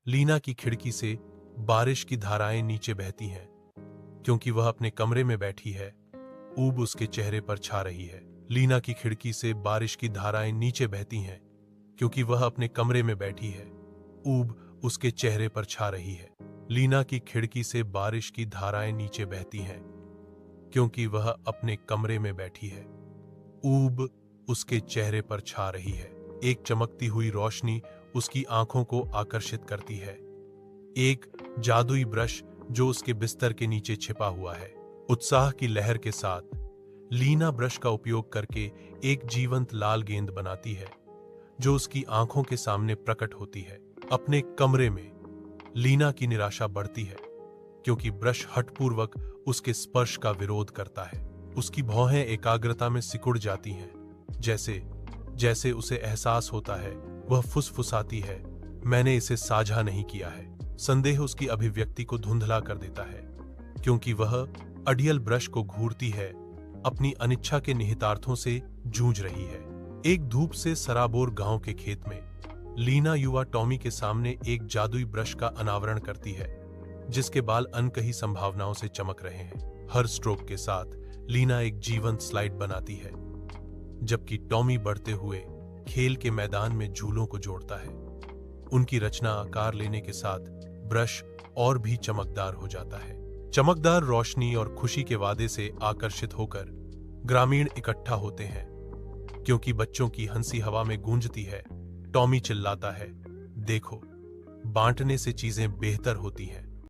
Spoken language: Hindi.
लीना की खिड़की से बारिश की धाराएं नीचे बहती हैं क्योंकि वह अपने कमरे में बैठी है। ऊब उसके चेहरे पर छा रही है। लीना की खिड़की से बारिश की धाराएं नीचे बहती हैं क्योंकि वह अपने कमरे में बैठी है। ऊब उसके चेहरे पर छा रही है। लीना की खिड़की से बारिश की धाराएं नीचे बहती हैं क्योंकि वह अपने कमरे में बैठी है। ऊब उसके चेहरे पर छा रही है। एक चमकती हुई रोशनी उसकी आंखों को आकर्षित करती है। एक जादुई ब्रश जो उसके बिस्तर के नीचे छिपा हुआ है। उत्साह की लहर के साथ लीना ब्रश का उपयोग करके एक जीवंत लाल गेंद बनाती है जो उसकी आंखों के सामने प्रकट होती है। अपने कमरे में लीना की निराशा बढ़ती है क्योंकि ब्रश हठपूर्वक उसके स्पर्श का विरोध करता है। उसकी भौहें एकाग्रता में सिकुड़ जाती हैं। जैसे जैसे उसे एहसास होता है, वह फुसफुसाती है, मैंने इसे साझा नहीं किया है। संदेह उसकी अभिव्यक्ति को धुंधला कर देता है क्योंकि वह अडियल ब्रश को घूरती है, अपनी अनिच्छा के निहितार्थों से जूझ रही है। एक धूप से सराबोर गांव के खेत में लीना युवा टॉमी के सामने एक जादुई ब्रश का अनावरण करती है जिसके बाल अनकही संभावनाओं से चमक रहे हैं। हर स्ट्रोक के साथ लीना एक जीवंत स्लाइड बनाती है जबकि टॉमी बढ़ते हुए खेल के मैदान में झूलों को जोड़ता है। उनकी रचना आकार लेने के साथ ब्रश और भी चमकदार हो जाता है। चमकदार रोशनी और खुशी के वादे से आकर्षित होकर ग्रामीण इकट्ठा होते हैं क्योंकि बच्चों की हंसी हवा में गूंजती है। टॉमी चिल्लाता है, देखो, बांटने से चीजें बेहतर होती हैं।